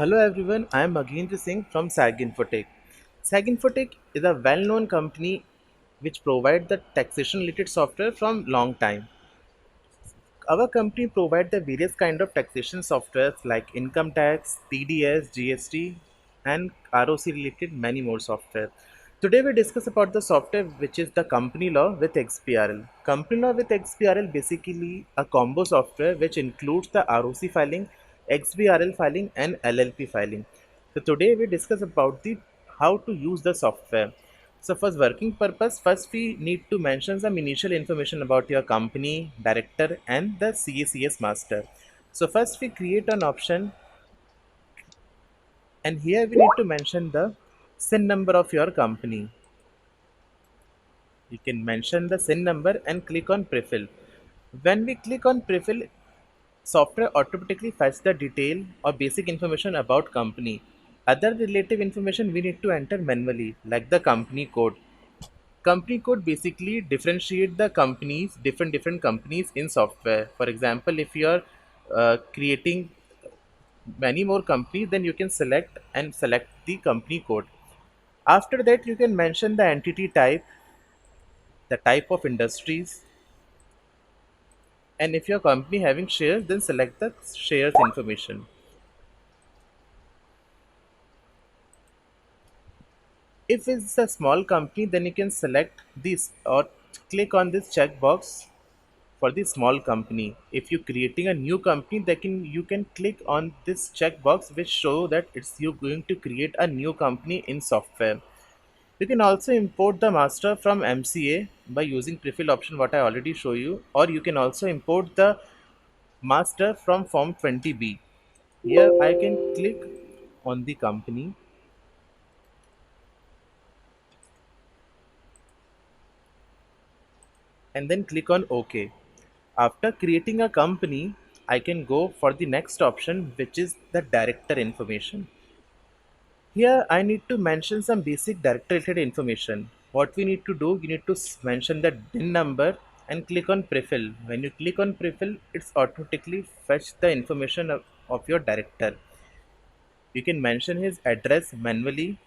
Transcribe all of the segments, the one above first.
Hello everyone, I am Maghendra Singh from SAG Infotek. SAG Infotek is a well-known company which provides the taxation-related software from long time. Our company provides the various kind of taxation softwares like income tax, TDS, GST, and ROC related many more software. Today we discuss about the software which is the company law with XBRL. Company law with XBRL basically a combo software which includes the ROC filing, XBRL filing, and LLP filing. So today we discuss about the how to use the software. So for working purpose, first we need to mention some initial information about your company, director, and the CACS master. So first we create an option, and here we need to mention the SIN number of your company. You can mention the SIN number and click on prefill. When we click on prefill, software automatically fetch the detail or basic information about company. Other relative information we need to enter manually, like the company code. Company code basically differentiate the companies, different companies in software. For example, if you are creating many more companies, then you can select the company code. After that, you can mention the entity type, the type of industries, and if your company having shares, then select the shares information. If it's a small company, then you can select this or click on this checkbox for the small company. If you're creating a new company, you can click on this checkbox which show that it's you going to create a new company in software. You can also import the master from MCA by using prefill option what I already show you, or you can also import the master from form 20B. Here I can click on the company and then click on OK. After creating a company, I can go for the next option, which is the director information. Here I need to mention some basic director related information. What we need to do, you need to mention the DIN number and click on prefill. When you click on prefill, it's automatically fetch the information of your director. You can mention his address manually,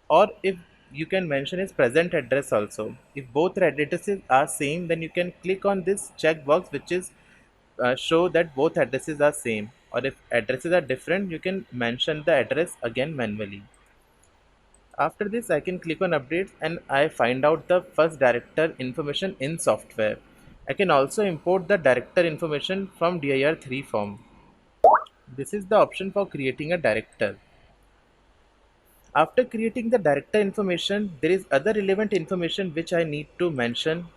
or if you can mention his present address also. If both addresses are same, then you can click on this checkbox which is show that both addresses are same, or if addresses are different, you can mention the address again manually. After this, I can click on updates and I find out the first director information in software. I can also import the director information from dir3 form. This is the option for creating a director. After creating the director information, there is other relevant information which I need to mention,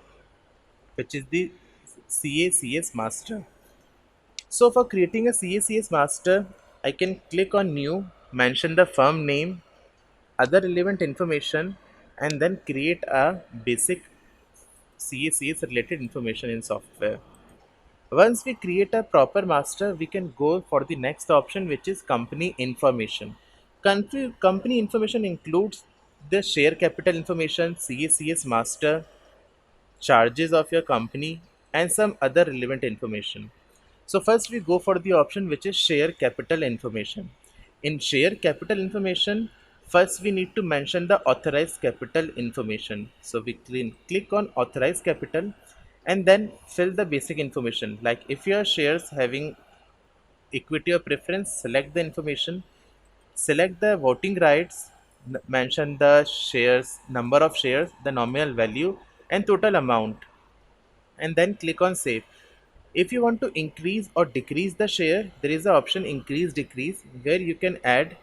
which is the CACS master. So for creating a CACS master, I can click on new, mention the firm name, other relevant information, and then create a basic CACS related information in software. Once we create a proper master, we can go for the next option, which is company information. Company information includes the share capital information, CACS master, charges of your company, and some other relevant information. So first we go for the option which is share capital information. In share capital information, first we need to mention the authorized capital information. So we click on authorized capital and then fill the basic information, like if your shares having equity or preference, select the information, select the voting rights, mention the shares, number of shares, the nominal value, and total amount, and then click on save. If you want to increase or decrease the share, there is an option increase decrease where you can add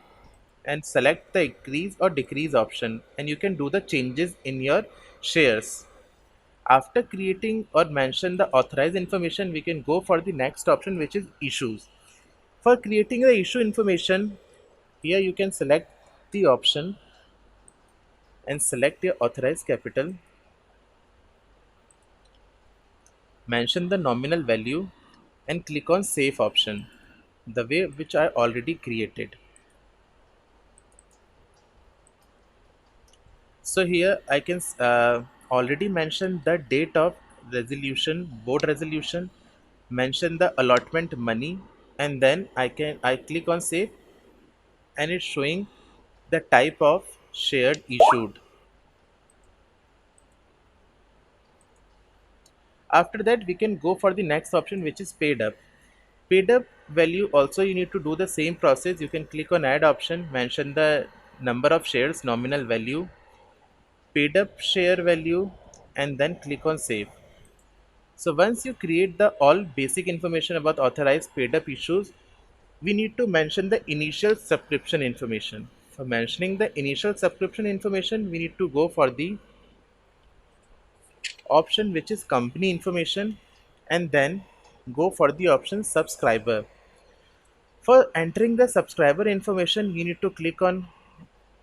and select the increase or decrease option, and you can do the changes in your shares. After creating or mention the authorized information, we can go for the next option, which is issues. For creating the issue information, here you can select the option and select your authorized capital, mention the nominal value, and click on save option, the way which I already created. So here I can already mention the date of resolution, board resolution, mention the allotment money, and then I click on save. and it's showing the type of shared issued. After that, we can go for the next option, which is paid up. Paid up value also you need to do the same process. You can click on add option, mention the number of shares, nominal value, paid up share value, and then click on save. So once you create the all basic information about authorized paid up issues, we need to mention the initial subscription information. For mentioning the initial subscription information, we need to go for the option which is company information, and then go for the option subscriber. For entering the subscriber information, you need to click on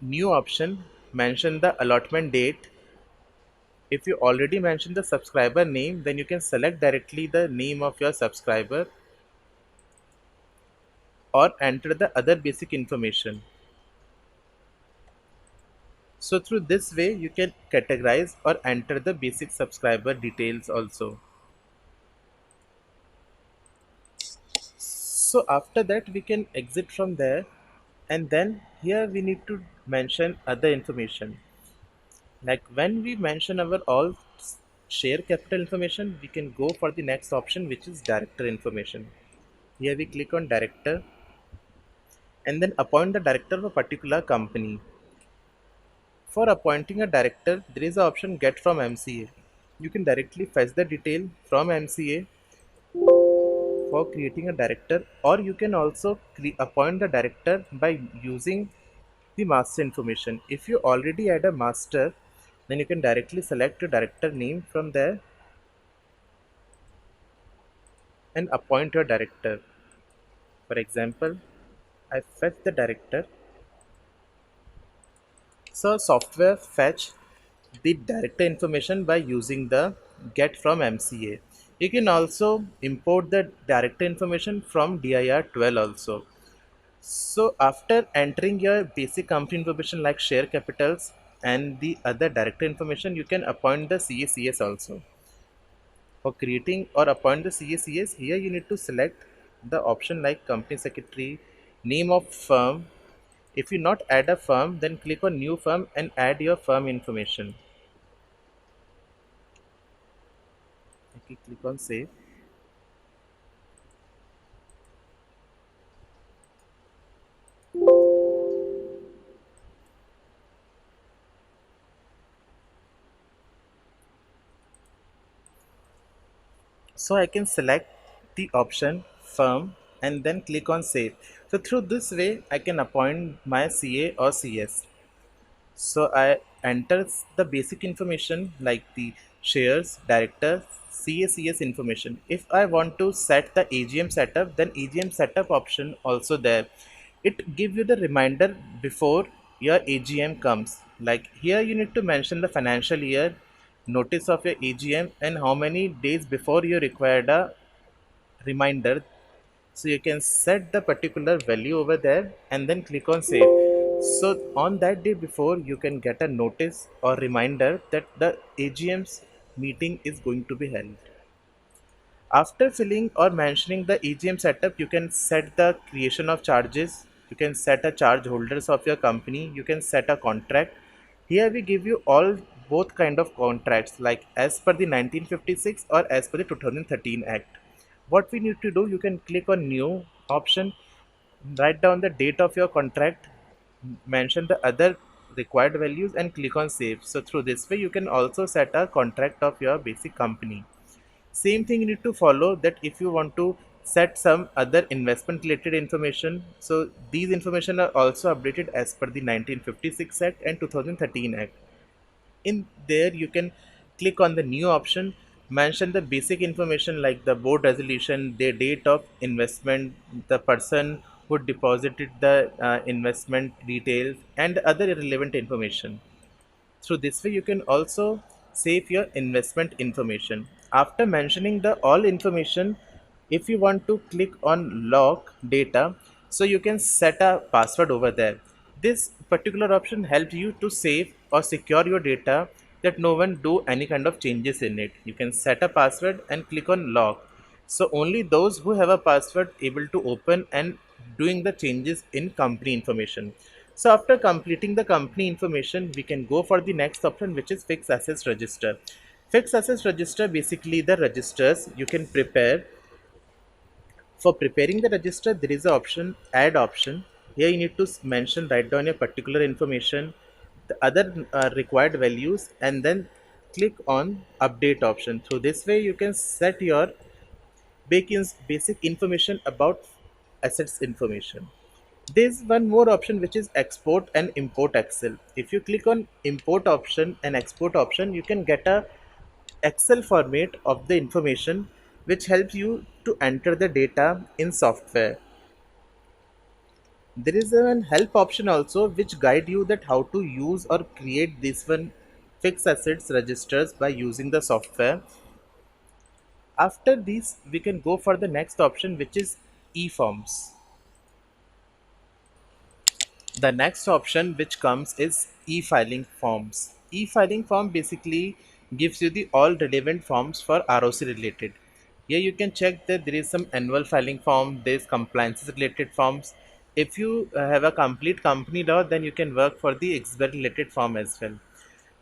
new option, mention the allotment date. If you already mentioned the subscriber name, then you can select directly the name of your subscriber or enter the other basic information. So through this way, you can categorize or enter the basic subscriber details also. So after that, we can exit from there, and then here we need to mention other information. Like when we mention our all share capital information, we can go for the next option, which is director information. Here we click on director and then appoint the director of a particular company. For appointing a director, there is an option get from MCA. You can directly fetch the detail from MCA for creating a director, or you can also appoint the director by using the master information. If you already add a master, then you can directly select your director name from there and appoint your director. For example, I fetch the director. So software fetch the director information by using the get from MCA. You can also import the director information from dir12 also. So after entering your basic company information like share capitals and the other director information, you can appoint the CACS also. For creating or appoint the CACS, here you need to select the option like company secretary, name of firm. If you not add a firm, then click on new firm and add your firm information. Okay, click on save. So I can select the option firm and then click on save. So through this way, I can appoint my CA or CS. So I enter the basic information like the shares, director, CACS information. If I want to set the AGM setup, then AGM setup option also there. It gives you the reminder before your AGM comes. Like here you need to mention the financial year, notice of your AGM, and how many days before you required a reminder. So you can set the particular value over there and then click on save. So on that day before, you can get a notice or reminder that the AGM's meeting is going to be held. After filling or mentioning the AGM setup, you can set the creation of charges. You can set a charge holders of your company. You can set a contract. Here we give you all both kind of contracts like as per the 1956 or as per the 2013 Act. What we need to do, you can click on new option, write down the date of your contract, mention the other required values and click on save. So through this way, you can also set a contract of your basic company. Same thing you need to follow that if you want to set some other investment related information. So these information are also updated as per the 1956 Act and 2013 Act. In there you can click on the new option, mention the basic information like the board resolution, the date of investment, the person who deposited the investment details and other relevant information. Through this way, you can also save your investment information. After mentioning the all information, if you want to click on lock data, so you can set a password over there. This particular option helps you to save or secure your data that no one do any kind of changes in it. You can set a password and click on lock. So only those who have a password able to open and doing the changes in company information. So after completing the company information, we can go for the next option, which is fixed assets register. Fixed assets register, basically the registers you can prepare. For preparing the register, there is an option, add option. Here you need to mention, write down your particular information, the other required values, and then click on update option. Through this way, you can set your basic information about assets information. There's one more option, which is export and import Excel. If you click on import option and export option, you can get a Excel format of the information, which helps you to enter the data in software. There is an help option also, which guide you that how to use or create this one fixed assets registers by using the software. After this, we can go for the next option, which is e-forms. The next option which comes is e-filing forms. E-filing form basically gives you the all relevant forms for ROC related. Here you can check that there is some annual filing form, there is compliance related forms. If you have a complete company law, then you can work for the XBRL related form as well.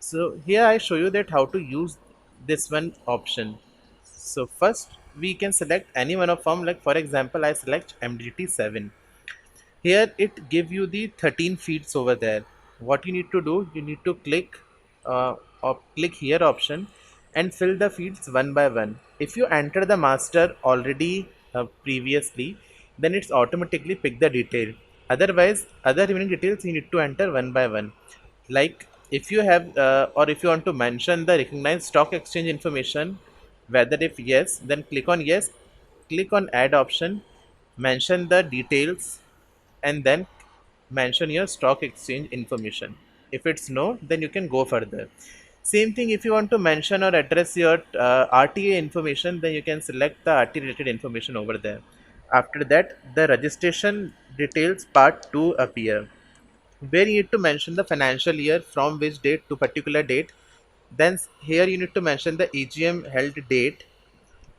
So here I show you that how to use this one option. So first we can select any one of form, like for example I select MDT7. Here it give you the 13 feeds over there. What you need to do, you need to click click here option and fill the feeds one by one. If you enter the master already previously, then it's automatically pick the detail. Otherwise, other remaining details you need to enter one by one. Like if you have or if you want to mention the recognized stock exchange information, whether if yes, then click on yes, click on add option, mention the details, and then mention your stock exchange information. If it's no, then you can go further. Same thing, if you want to mention or address your RTA information, then you can select the RTA related information over there. After that, the registration details part 2 appear, where you need to mention the financial year from which date to particular date. Then here you need to mention the AGM held date,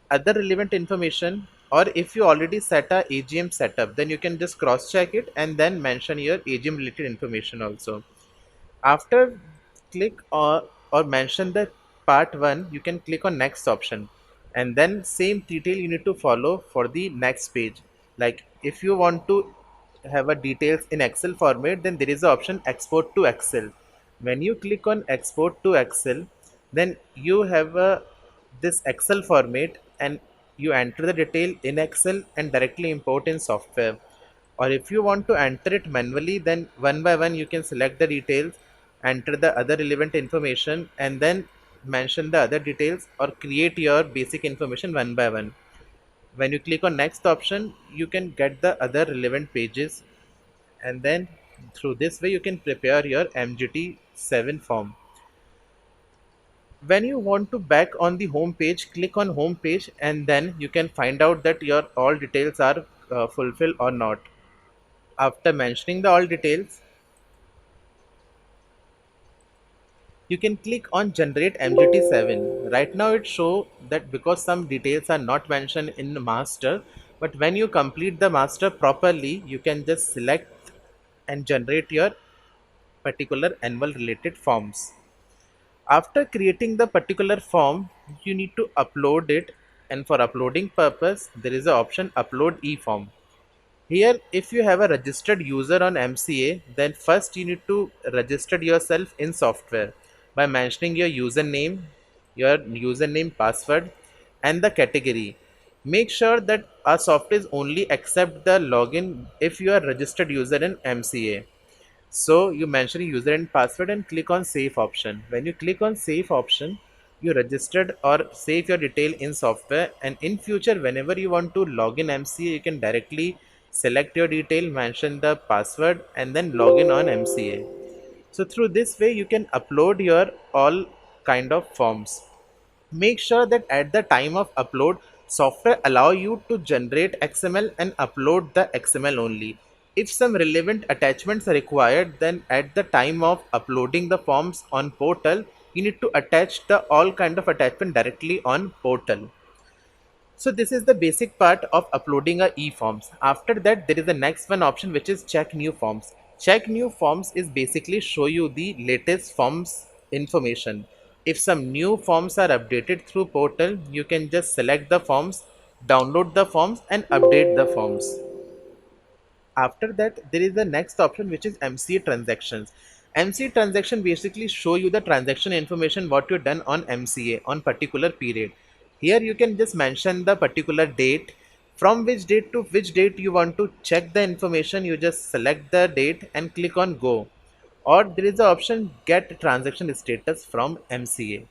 other relevant information, or if you already set a AGM setup, then you can just cross check it and then mention your AGM related information also. After click or mention the part 1, you can click on next option, and then same detail you need to follow for the next page. Like if you want to have a details in Excel format, then there is a option export to Excel. When you click on export to Excel, then you have a this Excel format, and you enter the detail in Excel and directly import in software. Or if you want to enter it manually, then one by one you can select the details, enter the other relevant information, and then mention the other details or create your basic information one by one. When you click on next option, you can get the other relevant pages, and then through this way you can prepare your MGT7 form. When you want to back on the home page, click on home page, and then you can find out that your all details are fulfilled or not. After mentioning the all details, you can click on generate MGT7. Right now it show that because some details are not mentioned in the master, but when you complete the master properly, you can just select and generate your particular annual related forms. After creating the particular form, you need to upload it, and for uploading purpose, there is an option upload e-form. Here, if you have a registered user on MCA, then first you need to register yourself in software by mentioning your username, password, and the category. Make sure that our software is only accept the login if you are registered user in MCA. So you mention your user and password and click on save option. When you click on save option, you registered or save your detail in software, and in future whenever you want to log in MCA, you can directly select your detail, mention the password, and then log in on MCA. So through this way you can upload your all kind of forms. Make sure that at the time of upload, software allow you to generate XML and upload the XML only. If some relevant attachments are required, then at the time of uploading the forms on portal, you need to attach the all kind of attachment directly on portal. So this is the basic part of uploading a e-forms. After that, there is the next one option which is check new forms. Check new forms is basically show you the latest forms information. If some new forms are updated through portal, you can just select the forms, download the forms and update the forms. After that, there is the next option which is MCA transactions. MCA transaction basically show you the transaction information what you done on MCA on particular period. Here you can just mention the particular date, from which date to which date you want to check the information. You just select the date and click on go, or there is the option get transaction status from MCA.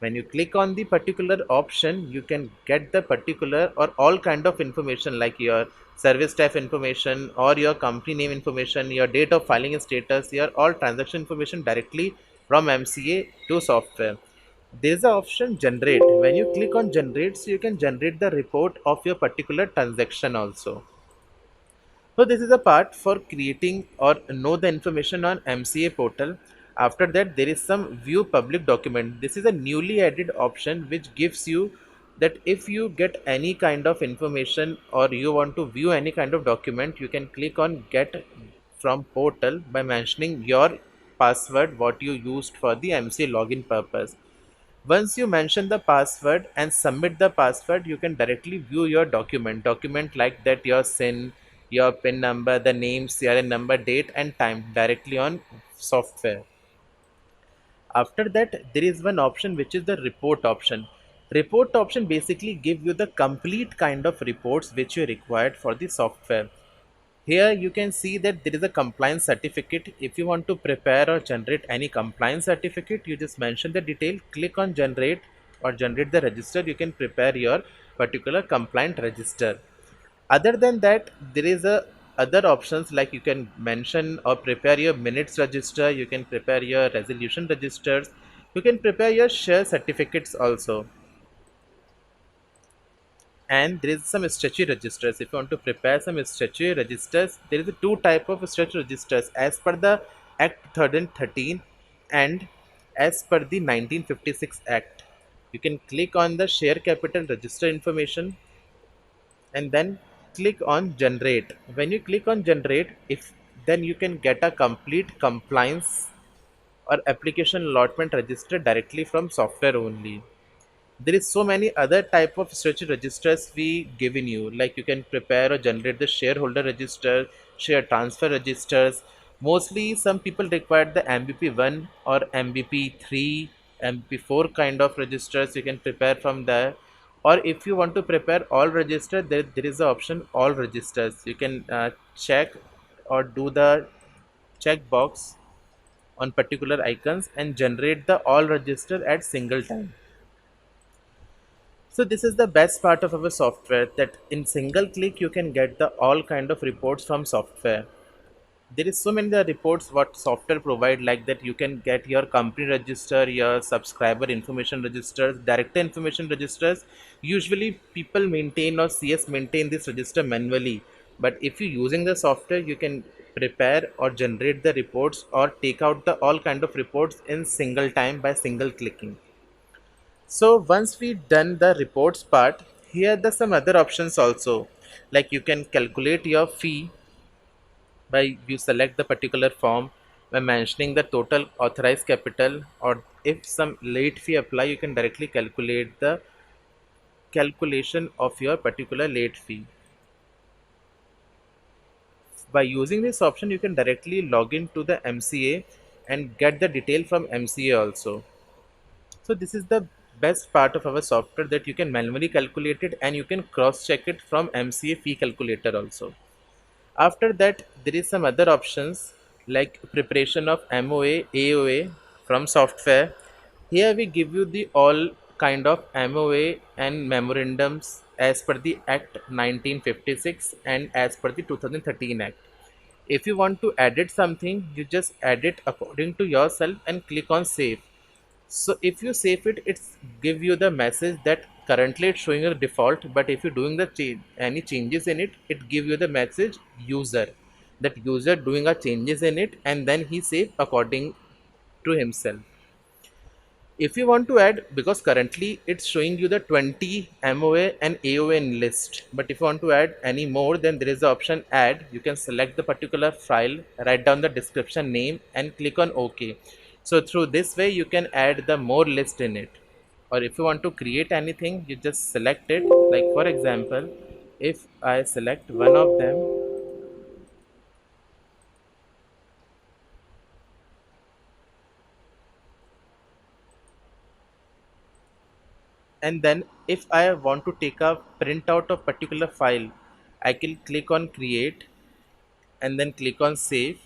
When you click on the particular option, you can get the particular or all kind of information like your service type information or your company name information, your date of filing status, your all transaction information directly from MCA to software. There is the option generate. When you click on generate, so you can generate the report of your particular transaction also. So this is a part for creating or know the information on MCA portal. After that, there is some view public document. This is a newly added option which gives you that if you get any kind of information or you want to view any kind of document, you can click on get from portal by mentioning your password what you used for the MCA login purpose. Once you mention the password and submit the password, you can directly view your document like that, your SIN, your PIN number, the name, CRN number, date and time directly on software. After that, there is one option which is the report option. Report option basically give you the complete kind of reports which you required for the software. Here you can see that there is a compliance certificate. If you want to prepare or generate any compliance certificate, you just mention the detail, click on generate or generate the register. You can prepare your particular compliant register. Other than that, there is a other options like you can mention or prepare your minutes register. You can prepare your resolution registers. You can prepare your share certificates also, and there is some statutory registers. If you want to prepare some statutory registers, there is a two type of statutory registers as per the Act 1313 and as per the 1956 Act. You can click on the share capital register information and then click on generate. When you click on generate, if then you can get a complete compliance or application allotment register directly from software only. There is so many other type of statutory registers we given you, like you can prepare or generate the shareholder register, share transfer registers. Mostly some people require the mbp1 or mbp3, mbp4 kind of registers. You can prepare from there, or if you want to prepare all register, there is the option all registers. You can check or do the check box on particular icons and generate the all register at single time. So this is the best part of our software, that in single click you can get the all kind of reports from software. There is so many the reports what software provide, like that you can get your company register, your subscriber information registers, director information registers. Usually people maintain or CS maintain this register manually, but if you using the software, you can prepare or generate the reports or take out the all kind of reports in single time by single clicking. So once we done the reports part, here are some other options also. Like you can calculate your fee by you select the particular form by mentioning the total authorized capital, or if some late fee apply, you can directly calculate the calculation of your particular late fee. By using this option, you can directly log into the MCA and get the detail from MCA also. So this is the best part of our software, that you can manually calculate it and you can cross check it from MCA fee calculator also. After that, there is some other options like preparation of MOA, AOA from software. Here we give you the all kind of MOA and memorandums as per the Act 1956 and as per the 2013 Act. If you want to edit something, you just edit according to yourself and click on save. So if you save it, it's give you the message that currently it's showing a default, but if you're doing the any changes in it, it give you the message user, that user doing a changes in it, and then he save according to himself. If you want to add, because currently it's showing you the 20 MOA and AOA in list, but if you want to add any more, then there is the option add. You can select the particular file, write down the description name and click on OK. So through this way you can add the more list in it. Or if you want to create anything, you just select it. Like for example, if I select one of them, and then if I want to take a printout of particular file, I can click on create and then click on save,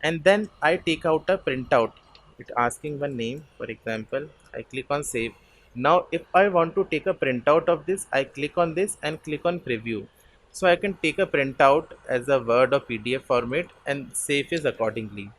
and then I take out a printout. It asking one name, for example, I click on save. Now if I want to take a printout of this, I click on this and click on preview. So I can take a printout as a Word or PDF format and save it accordingly.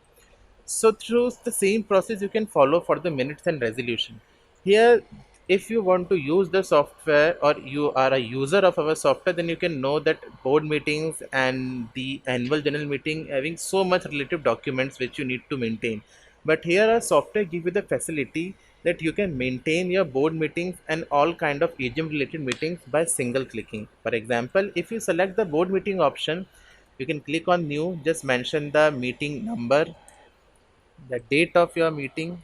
So through the same process you can follow for the minutes and resolution. Here, if you want to use the software or you are a user of our software, then you can know that board meetings and the annual general meeting having so much relative documents which you need to maintain. But here our software give you the facility that you can maintain your board meetings and all kind of AGM related meetings by single clicking. For example, if you select the board meeting option, you can click on new, just mention the meeting number, the date of your meeting,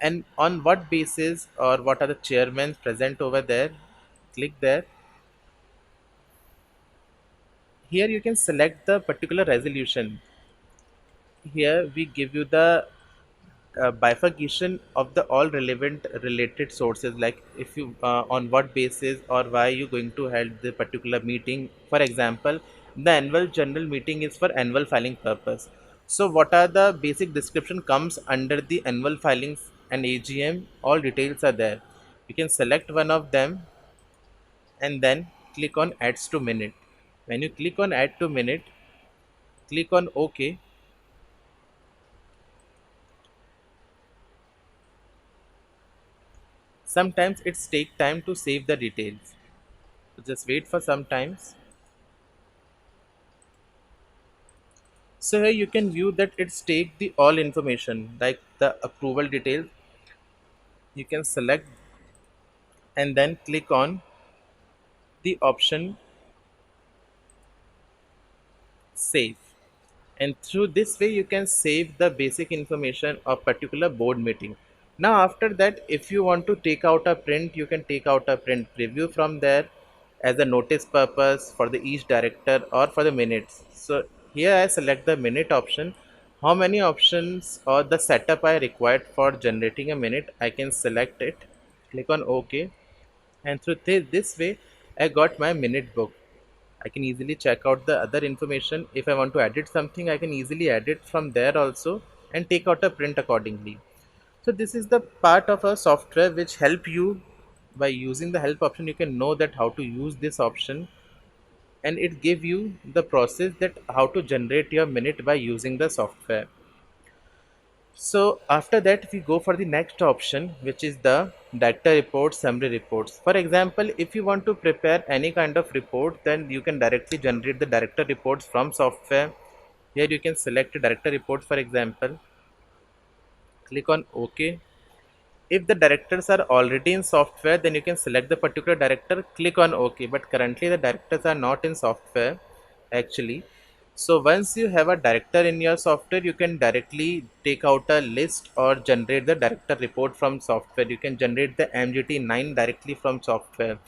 and on what basis or what are the chairmen present over there. Click there. Here you can select the particular resolution. Here we give you the bifurcation of the all relevant related sources, like if you on what basis or why you going to hold the particular meeting. For example, the annual general meeting is for annual filing purpose. So what are the basic description comes under the annual filings and AGM, all details are there. You can select one of them and then click on adds to minute. When you click on add to minute, click on OK. Sometimes it's take time to save the details. So just wait for some times. So here you can view that it's take the all information like the approval details. You can select and then click on the option save. And through this way you can save the basic information of particular board meeting. Now after that, if you want to take out a print, you can take out a print preview from there as a notice purpose for the each director or for the minutes. So here I select the minute option. How many options or the setup I required for generating a minute, I can select it, click on OK, and through this way I got my minute book. I can easily check out the other information. If I want to edit something, I can easily edit from there also and take out a print accordingly. So this is the part of a software which help you. By using the help option, you can know that how to use this option, and it give you the process that how to generate your minute by using the software. So after that, we go for the next option, which is the director report, summary reports. For example, if you want to prepare any kind of report, then you can directly generate the director reports from software. Here you can select a director report, for example, click on OK. If the directors are already in software, then you can select the particular director, click on OK. But currently the directors are not in software actually. So once you have a director in your software, you can directly take out a list or generate the director report from software. You can generate the MGT9 directly from software.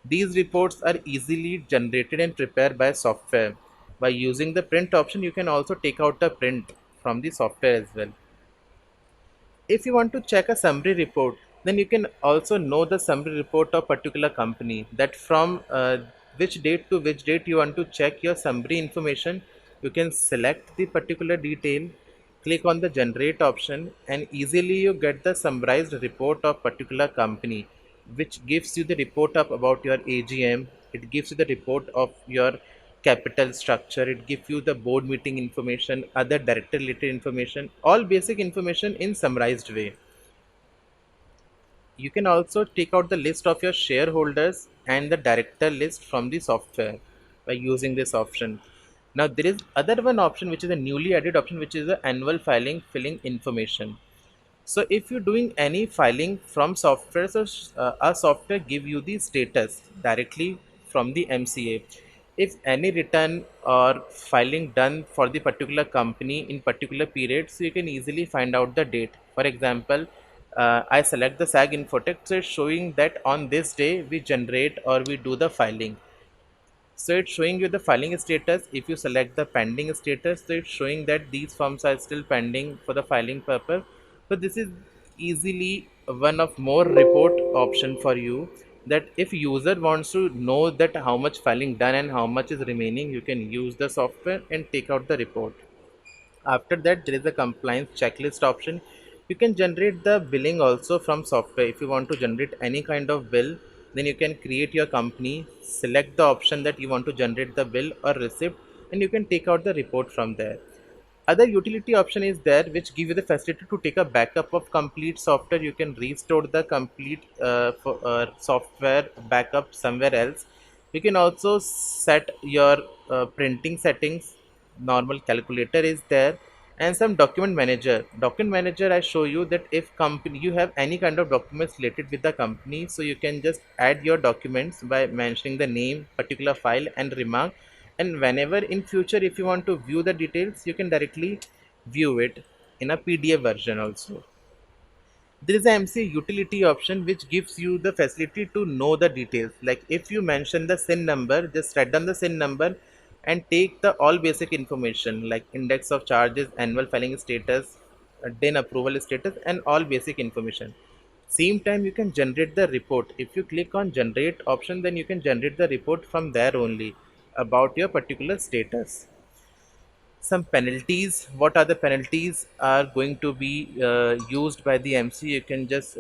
These reports are easily generated and prepared by software. By using the print option, you can also take out a print from the software as well. If you want to check a summary report, then you can also know the summary report of particular company, that from which date to which date you want to check your summary information. You can select the particular detail, click on the generate option, and easily you get the summarized report of particular company, which gives you the report of about your AGM. It gives you the report of your capital structure, it gives you the board meeting information, other director related information, all basic information in summarized way. You can also take out the list of your shareholders and the director list from the software by using this option. Now there is other one option which is a newly added option, which is the annual filing filling information. So if you're doing any filing from software, so our software give you the status directly from the MCA. If any return or filing done for the particular company in particular period, so you can easily find out the date. For example, I select the SAG Infotek, so it's showing that on this day we generate or we do the filing. So it's showing you the filing status. If you select the pending status, so it's showing that these forms are still pending for the filing purpose. So this is easily one of more report option for you, that if user wants to know that how much filing done and how much is remaining, you can use the software and take out the report. After that, there is a compliance checklist option. You can generate the billing also from software. If you want to generate any kind of bill, then you can create your company, select the option that you want to generate the bill or receipt, and you can take out the report from there. Other utility option is there which give you the facility to take a backup of complete software. You can restore the complete software backup somewhere else. You can also set your printing settings. Normal calculator is there, and some document manager. I show you that if company you have any kind of documents related with the company, so you can just add your documents by mentioning the name, particular file and remark, and whenever in future if you want to view the details, you can directly view it in a PDF version also. There is a MCA utility option which gives you the facility to know the details. Like if you mention the SIN number, just write down the SIN number and take the all basic information like index of charges, annual filing status, DIN approval status, and all basic information. Same time you can generate the report. If you click on generate option, then you can generate the report from there only about your particular status. Some penalties. What are the penalties are going to be used by the MC? You can just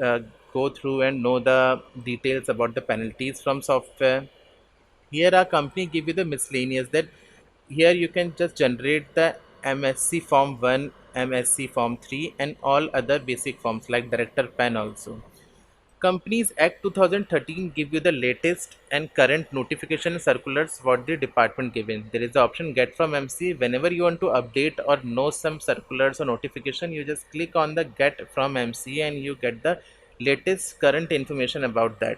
go through and know the details about the penalties from software. Here our company give you the miscellaneous, that here you can just generate the MSC form 1, MSC form 3, and all other basic forms like director pen also. Companies Act 2013 give you the latest and current notification circulars what the department given. There is the option get from MC. Whenever you want to update or know some circulars or notification, you just click on the get from MC and you get the latest current information about that.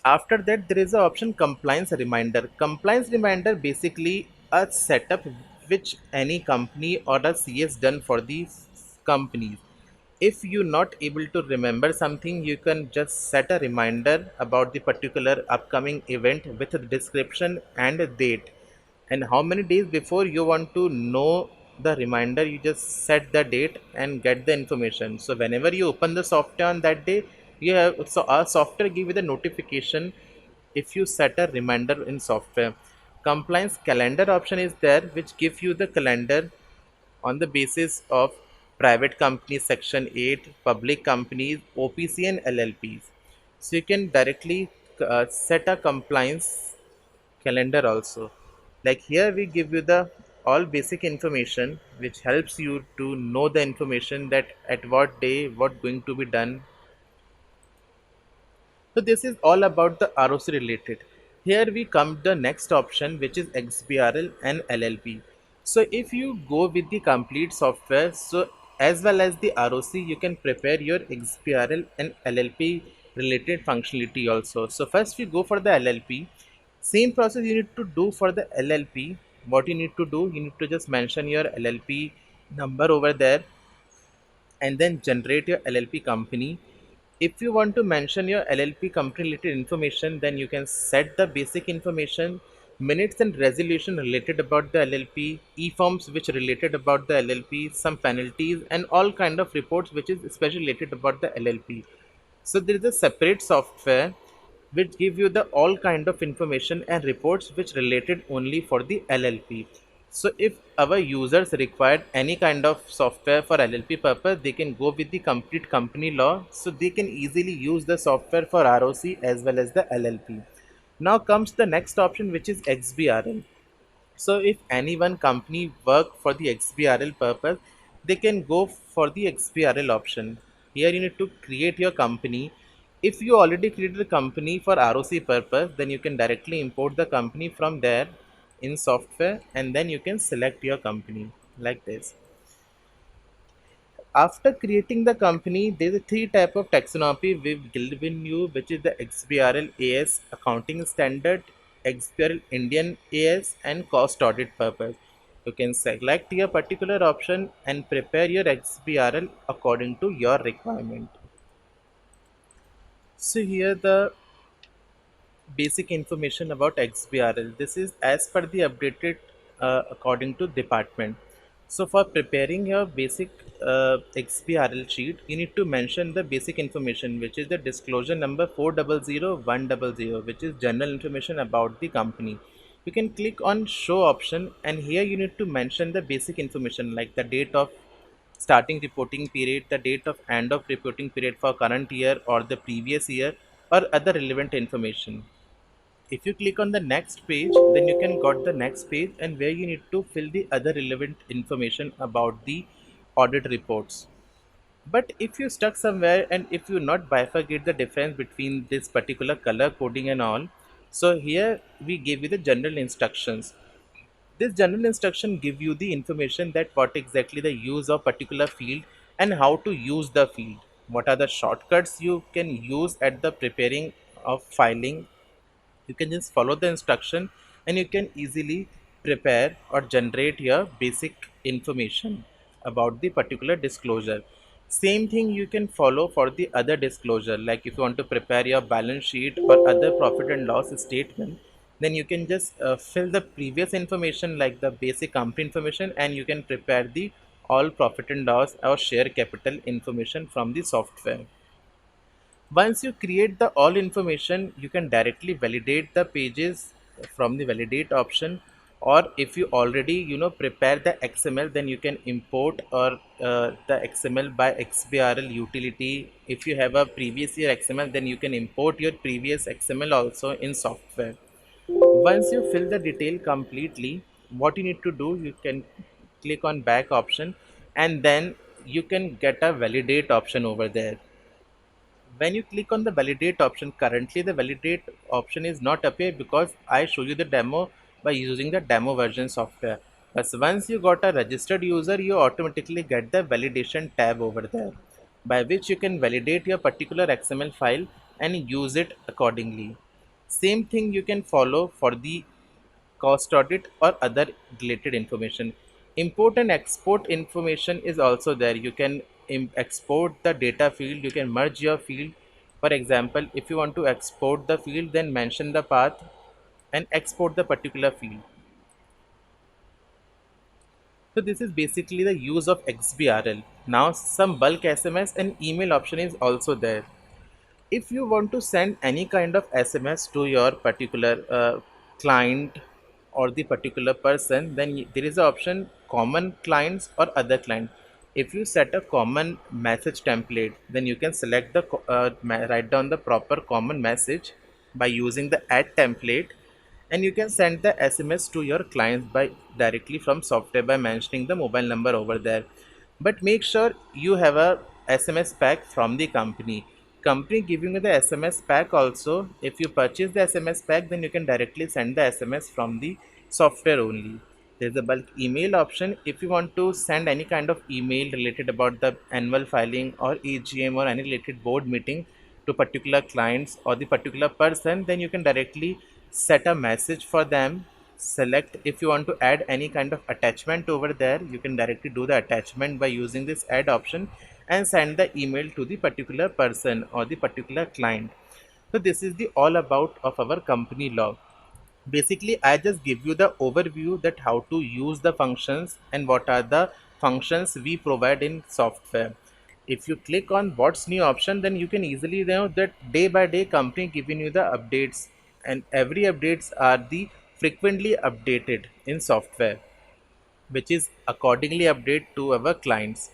After that, there is a option compliance reminder. Compliance reminder basically a setup which any company or a CS done for these companies. If you're not able to remember something, you can just set a reminder about the particular upcoming event with a description and a date, and how many days before you want to know the reminder, you just set the date and get the information. So whenever you open the software on that day, you have, so our software give you the notification if you set a reminder in software. Compliance calendar option is there which gives you the calendar on the basis of private companies section 8, public companies, OPC and LLPs. So you can directly set a compliance calendar also. Like here we give you the all basic information which helps you to know the information that at what day what going to be done. So this is all about the ROC related. Here we come to the next option which is XBRL and LLP. So if you go with the complete software, so as well as the ROC, you can prepare your XBRL and LLP related functionality also. So first we go for the LLP. Same process you need to do for the LLP. What you need to do, you need to just mention your LLP number over there and then generate your LLP company. If you want to mention your LLP company related information, then you can set the basic information, minutes and resolution related about the LLP, e-forms which related about the LLP, some penalties and all kind of reports which is especially related about the LLP. So there is a separate software which give you the all kind of information and reports which related only for the LLP. So if our users required any kind of software for LLP purpose, they can go with the complete company law. So they can easily use the software for ROC as well as the LLP. Now comes the next option which is XBRL. So if any one company work for the XBRL purpose, they can go for the XBRL option. Here you need to create your company. If you already created a company for ROC purpose, then you can directly import the company from there in software and then you can select your company like this. After creating the company, there's a three type of taxonomy we've given you, which is the XBRL AS accounting standard, XBRL Indian AS, and cost audit purpose. You can select your particular option and prepare your XBRL according to your requirement. So here the basic information about XBRL. This is as per the updated according to department. So for preparing your basic XBRL sheet, you need to mention the basic information, which is the disclosure number 400100, which is general information about the company. You can click on show option, and here you need to mention the basic information like the date of starting reporting period, the date of end of reporting period for current year or the previous year, or other relevant information. If you click on the next page, then you can got the next page, and where you need to fill the other relevant information about the audit reports. But if you stuck somewhere and if you not bifurcate the difference between this particular color coding and all, so here we give you the general instructions. This general instruction give you the information that what exactly the use of particular field and how to use the field. What are the shortcuts you can use at the preparing of filing. You can just follow the instruction, and you can easily prepare or generate your basic information about the particular disclosure. Same thing you can follow for the other disclosure, like if you want to prepare your balance sheet or other profit and loss statement, then you can just fill the previous information like the basic company information, and you can prepare the all profit and loss or share capital information from the software. Once you create the all information, you can directly validate the pages from the validate option, or if you already prepare the XML, then you can import or the XML by XBRL utility. If you have a previous year XML, then you can import your previous XML also in software. Once you fill the detail completely, what you need to do, you can click on back option, and then you can get a validate option over there. When you click on the validate option, currently the validate option is not appear because I show you the demo by using the demo version software. But once you got a registered user, you automatically get the validation tab over there, by which you can validate your particular XML file and use it accordingly. Same thing you can follow for the cost audit or other related information. Import and export information is also there. You can export the data field, you can merge your field. For example, if you want to export the field, then mention the path and export the particular field. So this is basically the use of XBRL. Now some bulk SMS and email option is also there. If you want to send any kind of SMS to your particular client or the particular person, then there is an option common clients or other client. If you set a common message template, then you can select the write down the proper common message by using the add template, and you can send the SMS to your clients by directly from software by mentioning the mobile number over there. But make sure you have a SMS pack from the company giving you the SMS pack also. If you purchase the SMS pack, then you can directly send the SMS from the software only. There's a bulk email option. If you want to send any kind of email related about the annual filing or AGM or any related board meeting to particular clients or the particular person, then you can directly set a message for them. Select if you want to add any kind of attachment over there, you can directly do the attachment by using this add option and send the email to the particular person or the particular client. So this is the all about of our company law. Basically I just give you the overview that how to use the functions and what are the functions we provide in software. If you click on what's new option, then you can easily know that day by day company giving you the updates, and every updates are the frequently updated in software, which is accordingly update to our clients.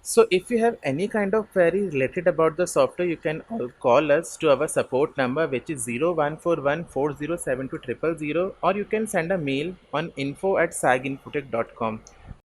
So if you have any kind of query related about the software, you can call us to our support number, which is 0141407200, or you can send a mail on info@saginfotech.com.